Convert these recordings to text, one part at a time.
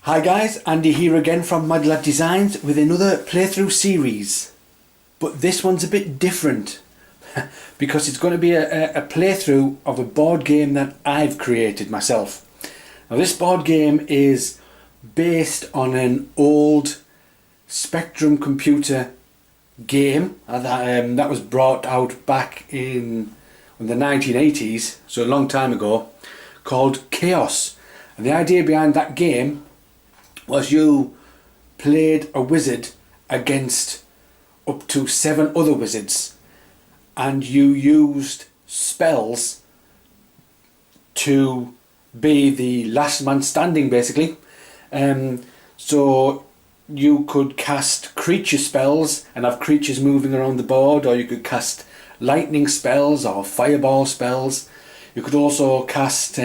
Hi guys, Andy here again from Mad Lad Designs with another playthrough series. But this one's a bit different because it's going to be a playthrough of a board game that I've created myself. Now this board game is based on an old Spectrum computer game that was brought out back in the 1980s, so a long time ago, called Chaos. And the idea behind that game was you played a wizard against up to 7 other wizards, and you used spells to be the last man standing, basically. So you could cast creature spells and have creatures moving around the board, or you could cast lightning spells or fireball spells. You could also cast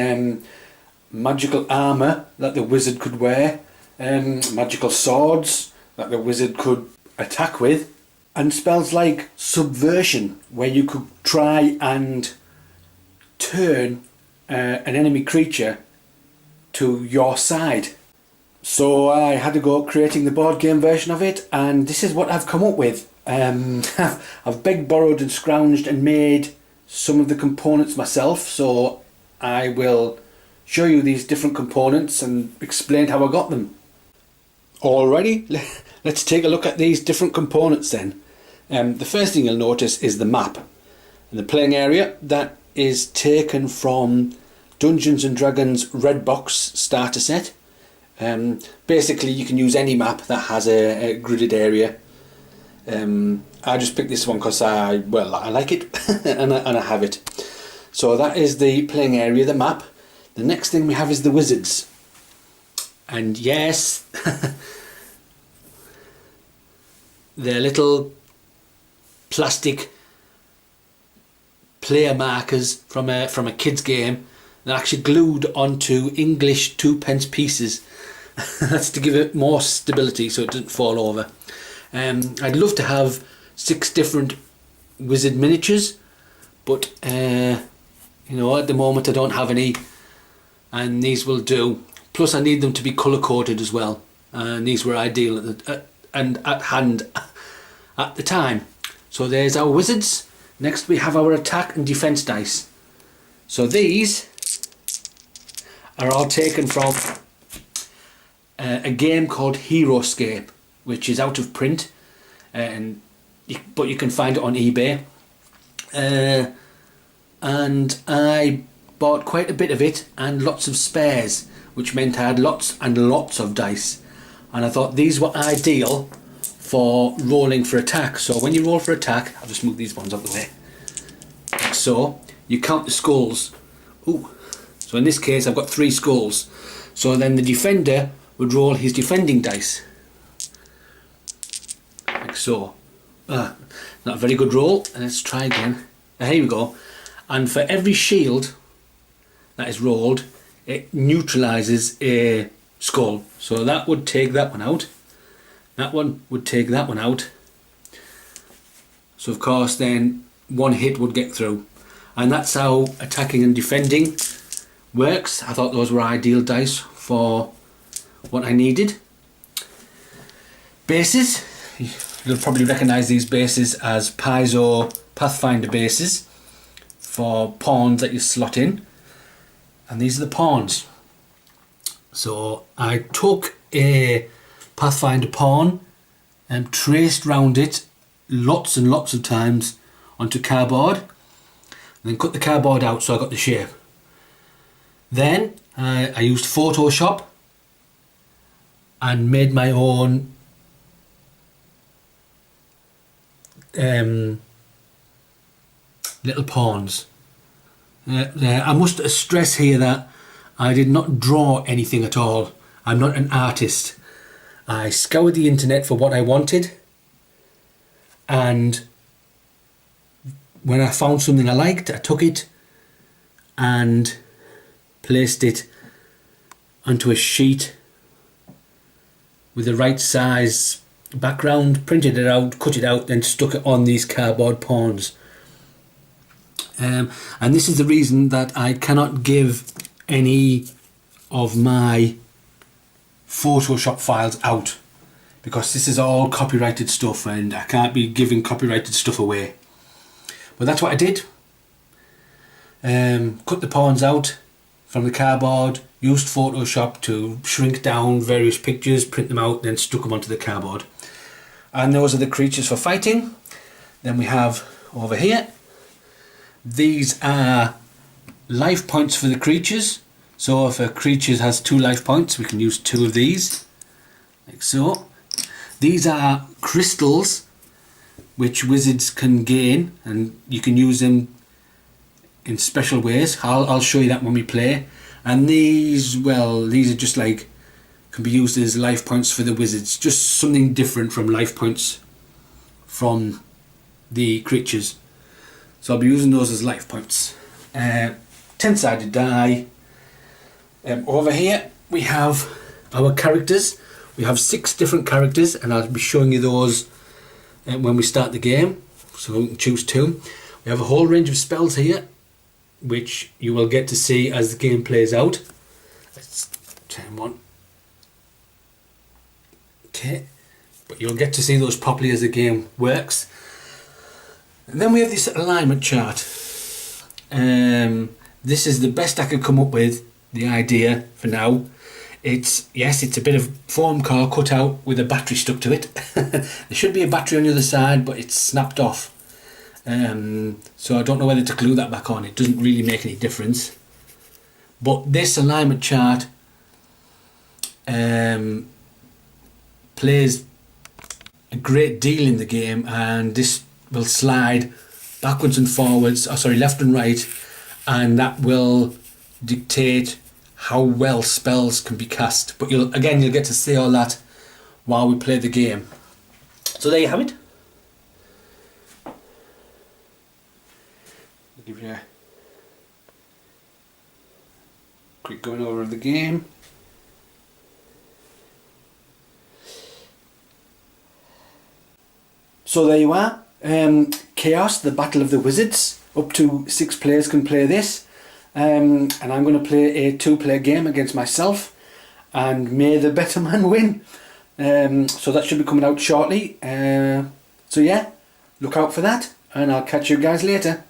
magical armour that the wizard could wear, magical swords that the wizard could attack with, and spells like subversion, where you could try and turn an enemy creature to your side. So I had to go creating the board game version of it, and this is what I've come up with. I've begged, borrowed and scrounged and made some of the components myself, so I will show you these different components and explain how I got them. Alrighty, let's take a look at these different components then. The first thing you'll notice is the map and the playing area. That is taken from Dungeons and Dragons Red Box starter set. Basically you can use any map that has a gridded area. I just picked this one because I like it and I have it. So that is the playing area, the map. The next thing we have is the wizards. And yes, they're little plastic player markers from a kid's game. They're actually glued onto English 2p pieces. That's to give it more stability so it doesn't fall over. I'd love to have 6 different wizard miniatures, but at the moment I don't have any, and these will do. Plus I need them to be colour coded as well, and these were ideal at hand at the time. So there's our wizards. Next we have our attack and defence dice. So these are all taken from a game called Heroscape, which is out of print, but you can find it on eBay. And I bought quite a bit of it and lots of spares, which meant I had lots and lots of dice. And I thought these were ideal for rolling for attack. So when you roll for attack, I'll just move these ones out of the way. Like so, you count the skulls. Ooh. So in this case, I've got 3 skulls. So then the defender would roll his defending dice. Like so. Not a very good roll. Let's try again. Here we go. And for every shield that is rolled, it neutralises a skull. So that would take that one out. That one would take that one out. So of course then one hit would get through. And that's how attacking and defending works. I thought those were ideal dice for what I needed. Bases. You'll probably recognise these bases as Paizo Pathfinder bases for pawns that you slot in. And these are the pawns. So I took a Pathfinder pawn and traced round it lots and lots of times onto cardboard, and then cut the cardboard out so I got the shape. Then I used Photoshop and made my own little pawns. I must stress here that I did not draw anything at all. I'm not an artist. I scoured the internet for what I wanted, and when I found something I liked, I took it and placed it onto a sheet with the right size background, printed it out, cut it out, then stuck it on these cardboard pawns. And this is the reason that I cannot give any of my Photoshop files out, because this is all copyrighted stuff and I can't be giving copyrighted stuff away. But that's what I did. Cut the pawns out from the cardboard, used Photoshop to shrink down various pictures, print them out, then stuck them onto the cardboard. And those are the creatures for fighting. Then we have over here, these are life points for the creatures. So if a creature has 2 life points, we can use 2 of these, like so. These are crystals which wizards can gain, and you can use them in special ways. I'll show you that when we play. And these, well, these are just like, can be used as life points for the wizards. Just something different from life points from the creatures. So I'll be using those as life points. 10-sided die. Over here we have our characters. We have 6 different characters, and I'll be showing you those when we start the game, so we can choose 2. We have a whole range of spells here, which you will get to see as the game plays out. Let's turn one. Okay, but you'll get to see those properly as the game works. And then we have this alignment chart. This is the best I could come up with, the idea for now. It's a bit of foam car cut out with a battery stuck to it. There should be a battery on the other side, but it's snapped off. So I don't know whether to glue that back on. It doesn't really make any difference. But this alignment chart plays a great deal in the game, and this will slide backwards and forwards, left and right, and that will dictate how well spells can be cast. But you'll get to see all that while we play the game. So there you have it. I'll give you a quick going over of the game. So there you are. Chaos, the Battle of the Wizards. Up to 6 players can play this. And I'm going to play a 2-player game against myself, and may the better man win. So that should be coming out shortly. So yeah, look out for that, and I'll catch you guys later.